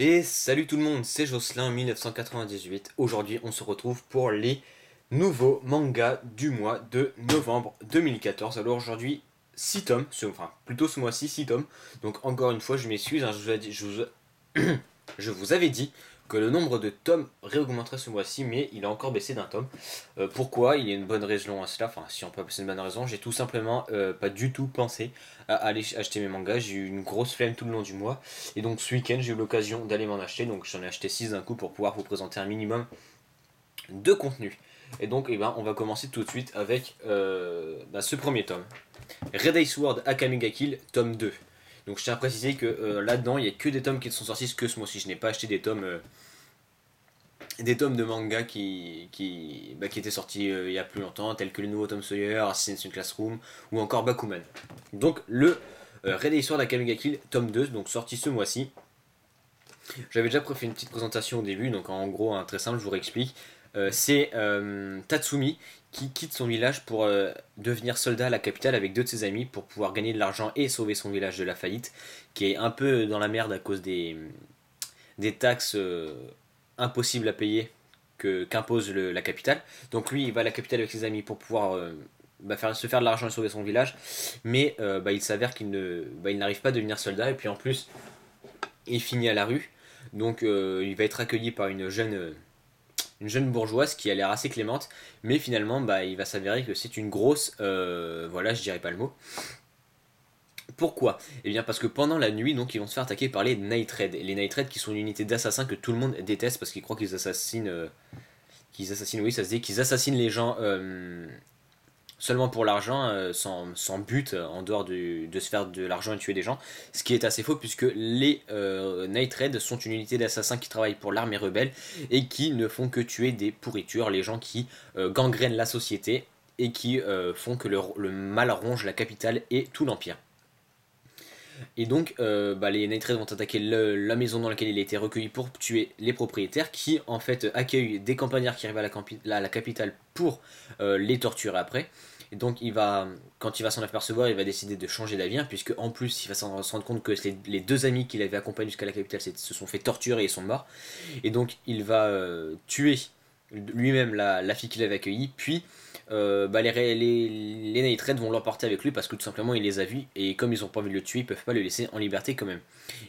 Et salut tout le monde, c'est Jocelyn 1998. Aujourd'hui, on se retrouve pour les nouveaux mangas du mois de novembre 2014. Alors aujourd'hui, 6 tomes, enfin plutôt ce mois-ci 6 tomes. Donc encore une fois, je m'excuse, hein, je vous avais dit que le nombre de tomes réaugmenterait ce mois-ci, mais il a encore baissé d'un tome. Pourquoi? Il y a une bonne raison à cela, enfin si on peut appeler ça une bonne raison, j'ai tout simplement pas du tout pensé à aller acheter mes mangas, j'ai eu une grosse flemme tout le long du mois, et donc ce week-end j'ai eu l'occasion d'aller m'en acheter, donc j'en ai acheté 6 d'un coup pour pouvoir vous présenter un minimum de contenu. Et donc on va commencer tout de suite avec ce premier tome. Red Ice Sword Akame ga Kill, tome 2. Donc je tiens à préciser que là-dedans, il n'y a que des tomes qui sont sortis que ce mois-ci. Je n'ai pas acheté des tomes de manga qui étaient sortis il y a plus longtemps, tels que le nouveau Tom Sawyer, Assassin's Classroom ou encore Bakuman. Donc le Red Sword Akame ga Kill, tome 2, donc sorti ce mois-ci. J'avais déjà fait une petite présentation au début, donc en gros, très simple, je vous réexplique. C'est Tatsumi qui quitte son village pour devenir soldat à la capitale avec deux de ses amis pour pouvoir gagner de l'argent et sauver son village de la faillite, qui est un peu dans la merde à cause des taxes impossibles à payer qu'impose la capitale. Donc lui, il va à la capitale avec ses amis pour pouvoir se faire de l'argent et sauver son village, mais il s'avère il n'arrive pas à devenir soldat, et puis en plus, il finit à la rue. Donc il va être accueilli par une jeune bourgeoise qui a l'air assez clémente, mais finalement il va s'avérer que c'est une grosse, voilà, je dirais pas le mot. Pourquoi? Eh bien parce que pendant la nuit, donc ils vont se faire attaquer par les Night Raid. Et les Night Raid qui sont une unité d'assassins que tout le monde déteste parce qu'ils croient qu'ils assassinent, oui ça se dit, qu'ils assassinent les gens seulement pour l'argent, sans but, en dehors de se faire de l'argent et tuer des gens. Ce qui est assez faux puisque les Night Raid sont une unité d'assassins qui travaillent pour l'armée rebelle et qui ne font que tuer des pourritures, les gens qui gangrènent la société et qui font que le mal ronge la capitale et tout l'empire. Et donc, les Night Raid vont attaquer la maison dans laquelle il a été recueilli pour tuer les propriétaires, qui en fait accueillent des campagnards qui arrivent à la capitale pour les torturer après. Et donc, quand il va s'en apercevoir, il va décider de changer d'avis, hein, puisque en plus, il va se rendre compte que les deux amis qu'il avait accompagnés jusqu'à la capitale se sont fait torturer et sont morts. Et donc, il va tuer lui-même la fille qu'il avait accueillie, puis les Night Raid vont l'emporter avec lui parce que tout simplement il les a vus et comme ils ont pas envie de le tuer, ils peuvent pas le laisser en liberté quand même.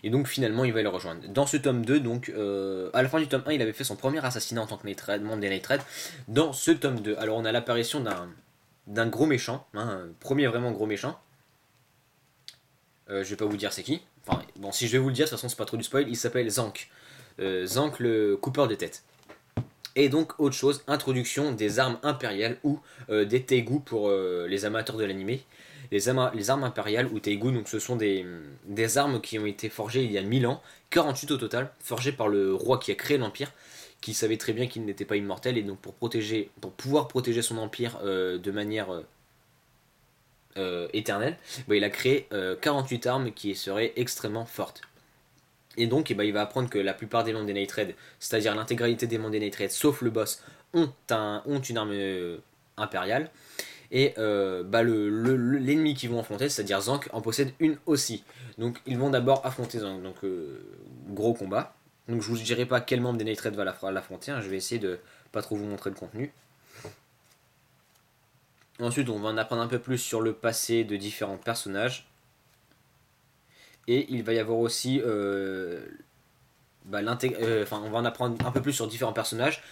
Et donc finalement il va le rejoindre. Dans ce tome 2, donc à la fin du tome 1, il avait fait son premier assassinat en tant que membre des Night Raid. Dans ce tome 2, alors on a l'apparition d'un gros méchant, hein, un premier vraiment gros méchant. Je vais pas vous dire c'est qui. Enfin, bon, si je vais vous le dire, de toute façon c'est pas trop du spoil, il s'appelle Zank. Zank le coupeur de tête. Et donc, autre chose, introduction des armes impériales ou des Teigu pour les amateurs de l'animé. Les armes impériales ou Teigu, donc ce sont des armes qui ont été forgées il y a 1000 ans, 48 au total, forgées par le roi qui a créé l'Empire, qui savait très bien qu'il n'était pas immortel, et donc pour pouvoir protéger son empire de manière éternelle, il a créé 48 armes qui seraient extrêmement fortes. Et donc, il va apprendre que la plupart des membres des Night Raid, c'est-à-dire l'intégralité des membres des Night Raid, sauf le boss, ont une arme impériale. Et l'ennemi qu'ils vont affronter, c'est-à-dire Zank, en possède une aussi. Donc, ils vont d'abord affronter Zank. Donc, gros combat. Donc, je vous dirai pas quel membre des Night Raid va l'affronter. Hein. Je vais essayer de pas trop vous montrer le contenu. Ensuite, on va en apprendre un peu plus sur le passé de différents personnages. Et il va y avoir aussi on va en apprendre un peu plus sur différents personnages.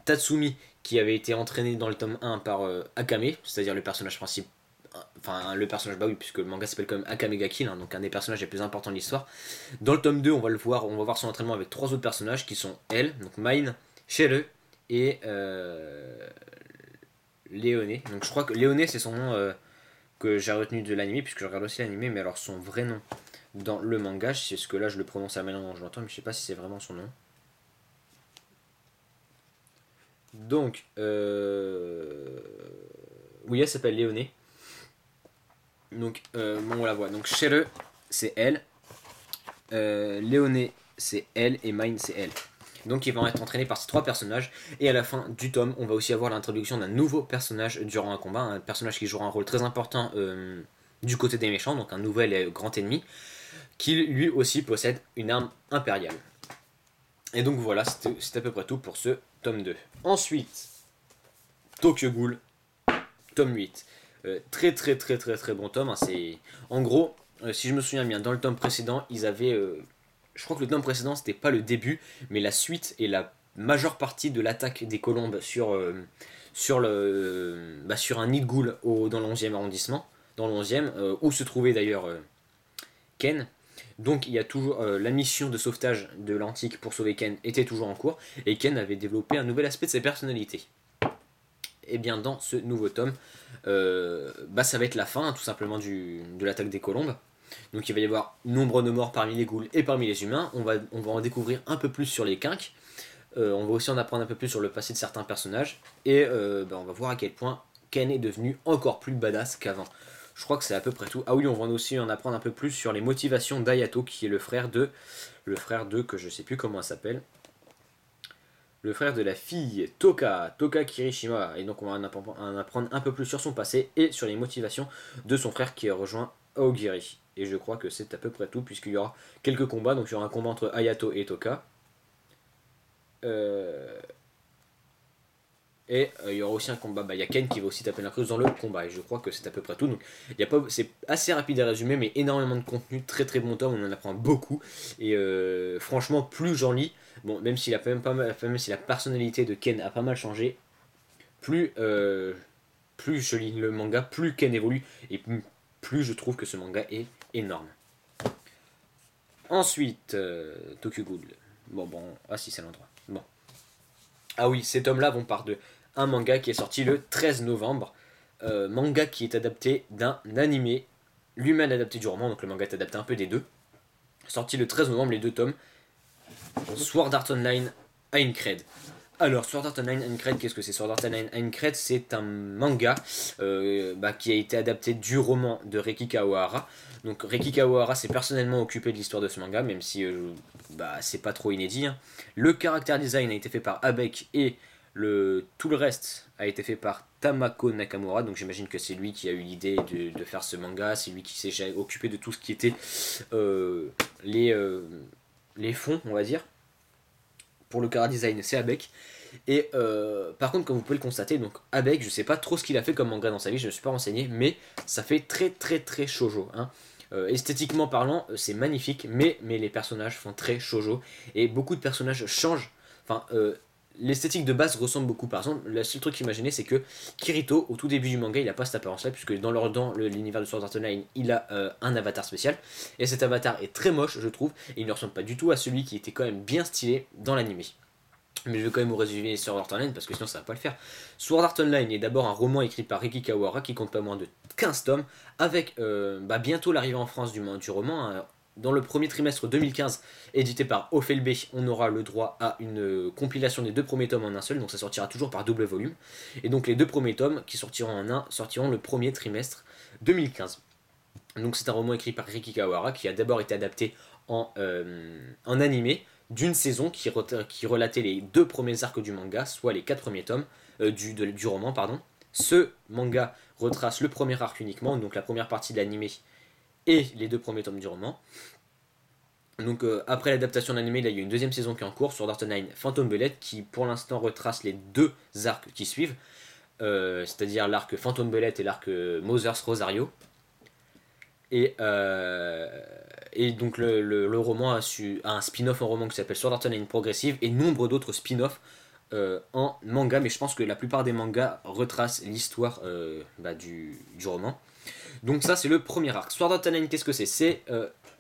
Tatsumi, qui avait été entraîné dans le tome 1 par Akame, c'est-à-dire le personnage principal. Enfin, le personnage, bah oui, puisque le manga s'appelle quand même Akame ga Kill, hein, donc un des personnages les plus importants de l'histoire. Dans le tome 2, on va voir son entraînement avec trois autres personnages qui sont elle, donc Mine, Shere et Léoné. Donc je crois que Léoné, c'est son nom que j'ai retenu de l'anime, puisque je regarde aussi l'anime, mais alors son vrai nom dans le manga, c'est ce que là je le prononce à la manière dont je l'entends, mais je sais pas si c'est vraiment son nom. Donc, oui, elle s'appelle Léoné. Donc, on la voit. Donc, Shere, c'est elle. Léoné, c'est elle. Et Mine, c'est elle. Donc, ils vont être entraînés par ces trois personnages. Et à la fin du tome, on va aussi avoir l'introduction d'un nouveau personnage durant un combat. Un personnage qui jouera un rôle très important du côté des méchants. Donc, un nouvel grand ennemi. qui lui aussi possède une arme impériale. Et donc voilà, c'est à peu près tout pour ce tome 2. Ensuite, Tokyo Ghoul, tome 8. Très très très très très bon tome. Hein, en gros, si je me souviens bien, dans le tome précédent, ils avaient... je crois que le tome précédent, c'était pas le début, mais la suite et la majeure partie de l'attaque des colombes sur un nid de ghoul dans le 11e arrondissement, dans le 11e, où se trouvait d'ailleurs Ken. Donc il y a toujours la mission de sauvetage de l'antique pour sauver Ken était toujours en cours, et Ken avait développé un nouvel aspect de sa personnalité. Et bien dans ce nouveau tome, ça va être la fin tout simplement de l'attaque des colombes. Donc il va y avoir nombre de morts parmi les ghouls et parmi les humains. On va en découvrir un peu plus sur les quinques. On va aussi en apprendre un peu plus sur le passé de certains personnages. Et on va voir à quel point Ken est devenu encore plus badass qu'avant. Je crois que c'est à peu près tout. Ah oui, on va aussi en apprendre un peu plus sur les motivations d'Ayato, qui est le frère de que je sais plus comment elle s'appelle. Le frère de la fille Toka Kirishima. Et donc on va en apprendre un peu plus sur son passé et sur les motivations de son frère qui a rejoint Aogiri. Et je crois que c'est à peu près tout, puisqu'il y aura quelques combats. Donc il y aura un combat entre Ayato et Toka. Et il y aura aussi un combat. Il y a Ken qui va aussi taper la creuse dans le combat. Et je crois que c'est à peu près tout. Donc c'est assez rapide à résumer, mais énormément de contenu. Très très bon tome. On en apprend beaucoup. Et franchement, plus j'en lis, bon, même si la personnalité de Ken a pas mal changé, plus je lis le manga, plus Ken évolue. Et plus je trouve que ce manga est énorme. Ensuite, Tokyo Ghoul. Ah si, c'est l'endroit. Bon. Ah oui, ces tomes-là vont par de un manga qui est sorti le 13 novembre. Manga qui est adapté d'un animé, lui-même adapté du roman, donc le manga est adapté un peu des deux. Sorti le 13 novembre, les deux tomes. Sword Art Online Aincred. Alors, Sword Art Online Aincred, qu'est-ce que c'est? Sword Art Online Aincred, c'est un manga qui a été adapté du roman de Reiki Kawahara. Donc, Reiki Kawahara s'est personnellement occupé de l'histoire de ce manga, même si c'est pas trop inédit. Hein. Le character design a été fait par Abek et tout le reste a été fait par Tamako Nakamura. Donc, j'imagine que c'est lui qui a eu l'idée de faire ce manga. C'est lui qui s'est occupé de tout ce qui était les fonds, on va dire. Pour le chara design, c'est Abek. Et par contre, comme vous pouvez le constater, donc Abek, je sais pas trop ce qu'il a fait comme manga dans sa vie, je ne me suis pas renseigné, mais ça fait très très très shoujo. Hein. Esthétiquement parlant, c'est magnifique, mais les personnages font très shoujo et beaucoup de personnages changent. Enfin, l'esthétique de base ressemble beaucoup. Par exemple, le seul truc imaginé, c'est que Kirito, au tout début du manga, il a pas cette apparence-là, puisque dans l'univers de Sword Art Online, il a un avatar spécial, et cet avatar est très moche, je trouve, et il ne ressemble pas du tout à celui qui était quand même bien stylé dans l'anime. Mais je vais quand même vous résumer Sword Art Online parce que sinon ça va pas le faire. Sword Art Online est d'abord un roman écrit par Reiki Kawahara qui compte pas moins de 15 tomes avec bientôt l'arrivée en France du roman. Hein. Dans le premier trimestre 2015, édité par Ofelbe, on aura le droit à une compilation des deux premiers tomes en un seul, donc ça sortira toujours par double volume. Et donc les deux premiers tomes qui sortiront en un sortiront le premier trimestre 2015. Donc c'est un roman écrit par Reiki Kawahara qui a d'abord été adapté en animé d'une saison qui relatait les deux premiers arcs du manga, soit les 4 premiers tomes du roman, pardon. Ce manga retrace le premier arc uniquement, donc la première partie de l'animé et les 2 premiers tomes du roman. Donc après l'adaptation de l'animé, il y a une deuxième saison qui est en cours, sur Sword Art Online Phantom Bullet, qui pour l'instant retrace les 2 arcs qui suivent, c'est-à-dire l'arc Phantom Bullet et l'arc Mother's Rosario. Et donc le roman a un spin-off en roman qui s'appelle Sword Art Online Progressive et nombre d'autres spin-offs en manga, mais je pense que la plupart des mangas retracent l'histoire du roman. Donc ça c'est le premier arc. Sword Art Online, qu'est-ce que c'est?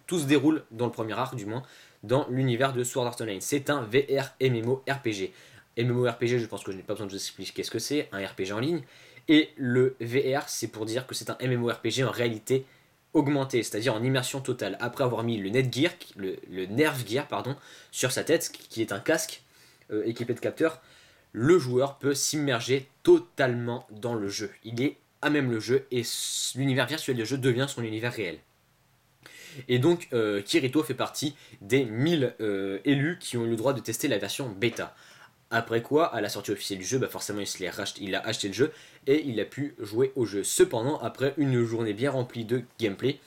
Tout se déroule dans le premier arc du moins, dans l'univers de Sword Art Online. C'est un VR MMORPG. MMORPG, je pense que je n'ai pas besoin de vous expliquer ce que c'est, un RPG en ligne. Et le VR, c'est pour dire que c'est un MMORPG en réalité augmenté, c'est-à-dire en immersion totale. Après avoir mis le Netgear, le Nerve Gear, pardon, sur sa tête, qui est un casque équipé de capteurs, le joueur peut s'immerger totalement dans le jeu. Il est à même le jeu et l'univers virtuel du jeu devient son univers réel. Et donc Kirito fait partie des 1000 élus qui ont eu le droit de tester la version bêta. Après quoi, à la sortie officielle du jeu, forcément il a acheté le jeu et il a pu jouer au jeu. Cependant, après une journée bien remplie de gameplay,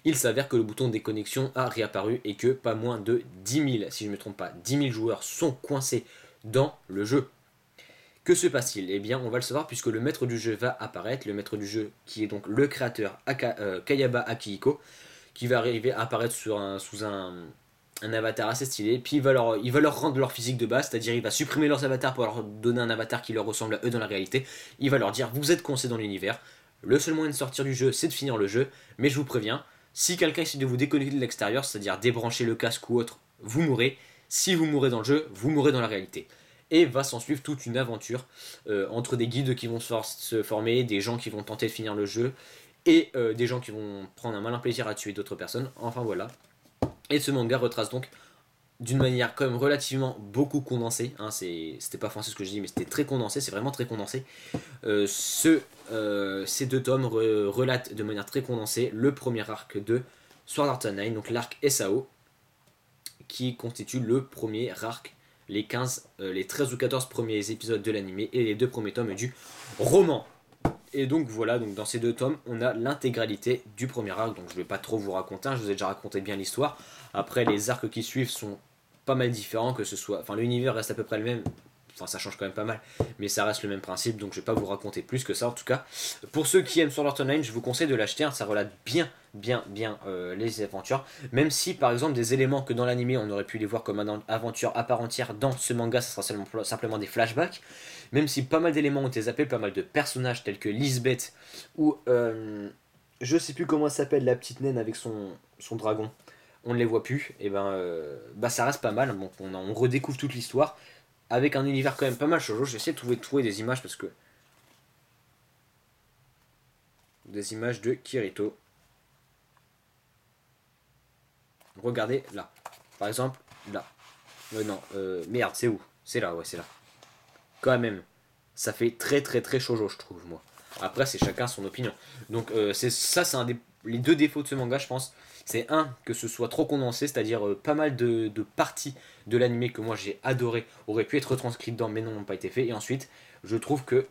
il s'avère que le bouton déconnexion a réapparu et que pas moins de 10 000, si je ne me trompe pas, 10 000 joueurs sont coincés dans le jeu. Que se passe-t-il? Eh bien, on va le savoir puisque le maître du jeu va apparaître, le maître du jeu qui est donc le créateur Kayaba Akihiko, qui va arriver à apparaître sous un avatar assez stylé, puis il va leur rendre leur physique de base, c'est-à-dire il va supprimer leurs avatars pour leur donner un avatar qui leur ressemble à eux dans la réalité, il va leur dire vous êtes coincés dans l'univers, le seul moyen de sortir du jeu c'est de finir le jeu, mais je vous préviens, si quelqu'un essaie de vous déconnecter de l'extérieur, c'est-à-dire débrancher le casque ou autre, vous mourrez, si vous mourrez dans le jeu, vous mourrez dans la réalité. Et va s'en suivre toute une aventure entre des guides qui vont se former, des gens qui vont tenter de finir le jeu, et des gens qui vont prendre un malin plaisir à tuer d'autres personnes, enfin voilà. Et ce manga retrace donc d'une manière quand même relativement beaucoup condensée, hein, c'était pas français ce que je dis, mais c'était très condensé, c'est vraiment très condensé. Ces deux tomes relatent de manière très condensée le premier arc de Sword Art Online, donc l'arc SAO, qui constitue le premier arc, les 13 ou 14 premiers épisodes de l'animé et les deux premiers tomes du roman. Et donc voilà, donc dans ces deux tomes, on a l'intégralité du premier arc, donc je vais pas trop vous raconter, je vous ai déjà raconté bien l'histoire. Après, les arcs qui suivent sont pas mal différents, que ce soit, enfin l'univers reste à peu près le même, enfin ça change quand même pas mal, mais ça reste le même principe, donc je vais pas vous raconter plus que ça en tout cas. Pour ceux qui aiment Sword Art Online, je vous conseille de l'acheter, hein, ça relate bien les aventures, même si par exemple des éléments que dans l'animé on aurait pu les voir comme une aventure à part entière, dans ce manga ça sera simplement des flashbacks, même si pas mal d'éléments ont été zappés, pas mal de personnages tels que Lisbeth ou je sais plus comment elle s'appelle, la petite naine avec son dragon, on ne les voit plus, et bah ça reste pas mal, donc on redécouvre toute l'histoire avec un univers quand même pas mal shoujo. J'ai essayé de trouver des images parce que des images de Kirito. Regardez là, par exemple là. Non, merde, c'est où? C'est là, ouais, c'est là. Quand même, ça fait très shoujo, je trouve moi. Après, c'est chacun son opinion. Donc c'est ça, c'est les deux défauts de ce manga, je pense. C'est un, que ce soit trop condensé, c'est-à-dire pas mal de parties de l'animé que moi j'ai adoré auraient pu être retranscrites dedans, mais non, n'ont pas été fait. Et ensuite, je trouve que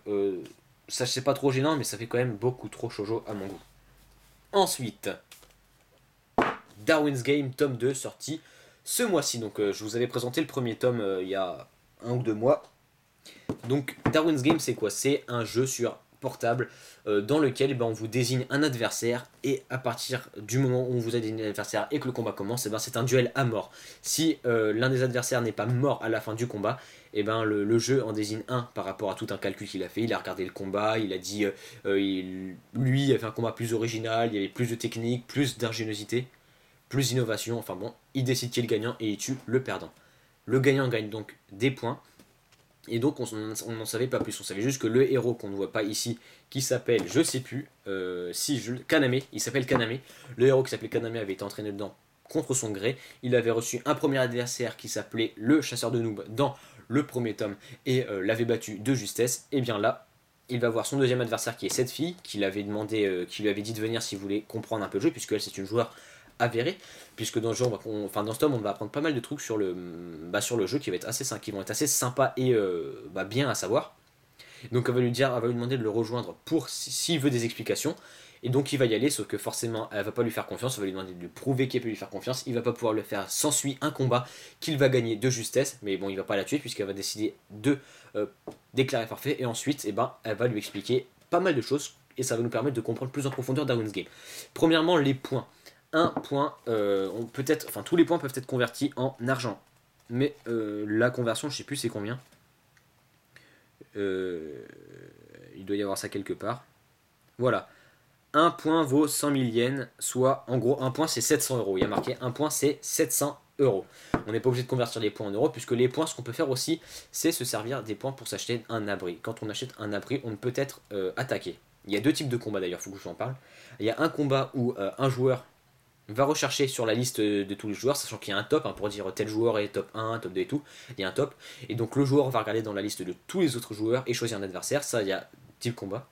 ça c'est pas trop gênant, mais ça fait quand même beaucoup trop shoujo à mon goût. Ensuite, Darwin's Game tome 2 sorti ce mois-ci. Donc je vous avais présenté le premier tome il y a 1 ou 2 mois. Donc Darwin's Game c'est quoi? C'est un jeu sur portable dans lequel on vous désigne un adversaire et à partir du moment où on vous a désigné l'adversaire et que le combat commence, c'est un duel à mort. Si l'un des adversaires n'est pas mort à la fin du combat, le jeu en désigne un par rapport à tout un calcul qu'il a fait. Il a regardé le combat, il a dit lui il a fait un combat plus original, il y avait plus de technique, plus d'ingéniosité, plus d'innovation, enfin bon, il décide qui est le gagnant et il tue le perdant. Le gagnant gagne donc des points. Et donc on n'en savait pas plus, on savait juste que le héros qu'on ne voit pas ici, qui s'appelle, je sais plus, Kaname, il s'appelle Kaname, le héros qui s'appelait Kaname avait été entraîné dedans contre son gré, il avait reçu un premier adversaire qui s'appelait le chasseur de noob dans le premier tome et l'avait battu de justesse, et bien là, il va voir son deuxième adversaire qui est cette fille, qui lui avait dit de venir s'il voulait comprendre un peu le jeu, puisque elle c'est une joueur avérée, puisque dans ce jeu, dans ce tome, on va apprendre pas mal de trucs sur le jeu qui vont être assez sympas et bien à savoir. Donc elle va lui demander de le rejoindre pour s'il veut des explications. Et donc il va y aller, sauf que forcément elle va pas lui faire confiance, on va lui demander de lui prouver qu'elle peut lui faire confiance. Il va pas pouvoir le faire, s'ensuit un combat qu'il va gagner de justesse, mais bon il va pas la tuer puisqu'elle va décider de déclarer forfait. Et ensuite elle va lui expliquer pas mal de choses et ça va nous permettre de comprendre plus en profondeur Darwin's Game. Premièrement les points. Un point, tous les points peuvent être convertis en argent. Mais la conversion, je sais plus c'est combien. Il doit y avoir ça quelque part. Voilà. Un point vaut 100 000 yens, soit en gros un point c'est 700 euros. Il y a marqué un point c'est 700 euros. On n'est pas obligé de convertir les points en euros, puisque les points, ce qu'on peut faire aussi, c'est se servir des points pour s'acheter un abri. Quand on achète un abri, on ne peut être attaqué. Il y a deux types de combats d'ailleurs, il faut que je vous en parle. Il y a un combat où un joueur va rechercher sur la liste de tous les joueurs, sachant qu'il y a un top, pour dire tel joueur est top 1, top 2 et tout, il y a un top, et donc le joueur va regarder dans la liste de tous les autres joueurs et choisir un adversaire, ça il y a type combat.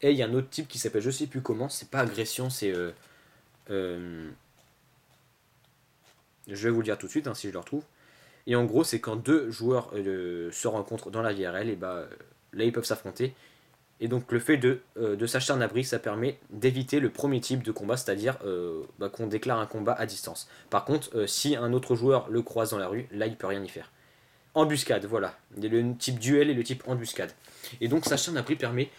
Et il y a un autre type qui s'appelle, je sais plus comment, c'est pas agression, c'est... je vais vous le dire tout de suite si je le retrouve. Et en gros c'est quand deux joueurs se rencontrent dans la vie réelle, et là ils peuvent s'affronter, Et donc le fait de s'acheter un abri, ça permet d'éviter le premier type de combat, c'est-à-dire qu'on déclare un combat à distance. Par contre, si un autre joueur le croise dans la rue, là il peut rien y faire. Embuscade, voilà. Il y a le type duel et le type embuscade. Et donc s'acheter un abri permet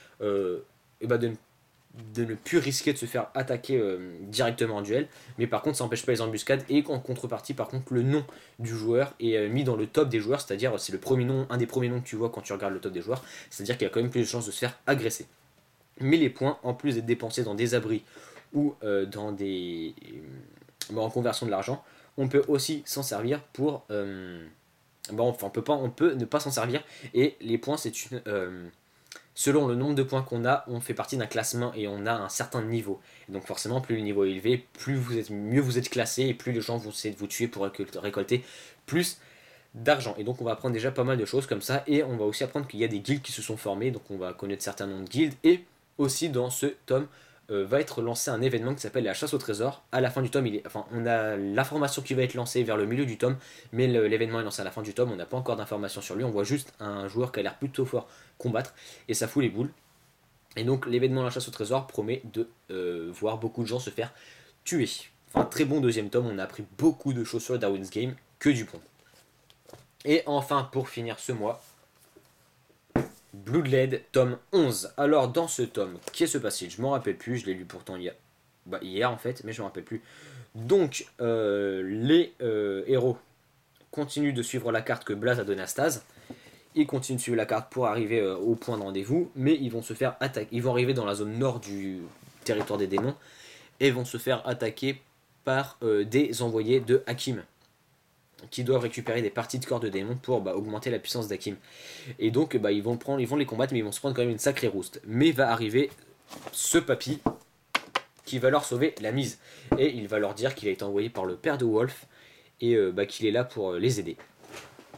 de ne plus risquer de se faire attaquer directement en duel, mais par contre ça n'empêche pas les embuscades, et en contrepartie par contre le nom du joueur est mis dans le top des joueurs, c'est-à-dire c'est le premier nom, un des premiers noms que tu vois quand tu regardes le top des joueurs, c'est-à-dire qu'il y a quand même plus de chances de se faire agresser. Mais les points, en plus d'être dépensés dans des abris ou dans des en conversion de l'argent, on peut aussi s'en servir pour on peut ne pas s'en servir, et les points c'est une selon le nombre de points qu'on a, on fait partie d'un classement et on a un certain niveau. Et donc forcément, plus le niveau est élevé, mieux vous êtes classé, et plus les gens vont essayer de vous tuer pour récolter plus d'argent. Et donc on va apprendre déjà pas mal de choses comme ça, et on va aussi apprendre qu'il y a des guildes qui se sont formées, donc on va connaître certains noms de guildes, et aussi dans ce tome va être lancé un événement qui s'appelle la chasse au trésor. À la fin du tome, on a l'information qui va être lancée vers le milieu du tome, mais l'événement est lancé à la fin du tome, on n'a pas encore d'informations sur lui, on voit juste un joueur qui a l'air plutôt fort combattre, et ça fout les boules. Et donc l'événement la chasse au trésor promet de voir beaucoup de gens se faire tuer. Enfin, très bon deuxième tome, on a appris beaucoup de choses sur Darwin's Game, que du bon. Et enfin, pour finir ce mois, Bloodled, tome 11. Alors, dans ce tome, qu'est-ce qui se passe-t-il? Je m'en rappelle plus, je l'ai lu pourtant hier en fait, mais je m'en rappelle plus. Donc, les héros continuent de suivre la carte que Blaze a donnée à Staz. Ils continuent de suivre la carte pour arriver au point de rendez-vous, mais ils vont se faire attaquer. Ils vont arriver dans la zone nord du territoire des démons et vont se faire attaquer par des envoyés de Hakim, qui doivent récupérer des parties de corps de démons pour augmenter la puissance d'Hakim. Et donc ils vont les combattre, mais ils vont se prendre quand même une sacrée rouste. Mais va arriver ce papy qui va leur sauver la mise. Et il va leur dire qu'il a été envoyé par le père de Wolf, et qu'il est là pour les aider.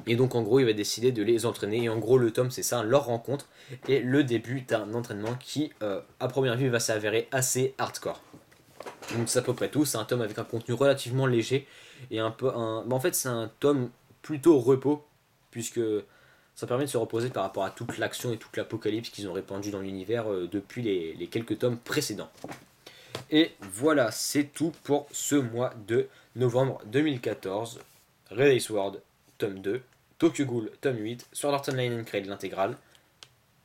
Et donc en gros il va décider de les entraîner, et en gros le tome c'est ça, leur rencontre, et le début d'un entraînement qui à première vue va s'avérer assez hardcore. Donc c'est à peu près tout, c'est un tome avec un contenu relativement léger, et en fait c'est un tome plutôt repos, puisque ça permet de se reposer par rapport à toute l'action et toute l'apocalypse qu'ils ont répandu dans l'univers depuis les quelques tomes précédents. Et voilà, c'est tout pour ce mois de novembre 2014. Red Ace World, tome 2, Tokyo Ghoul, tome 8, Sword Art Online Incredible l'intégrale,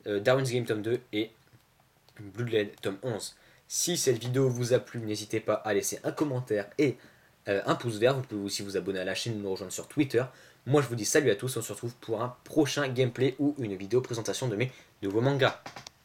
Darwin's Game, tome 2, et Bloodled, tome 11. Si cette vidéo vous a plu, n'hésitez pas à laisser un commentaire et un pouce vert. Vous pouvez aussi vous abonner à la chaîne et nous rejoindre sur Twitter. Moi je vous dis salut à tous, on se retrouve pour un prochain gameplay ou une vidéo présentation de mes nouveaux mangas.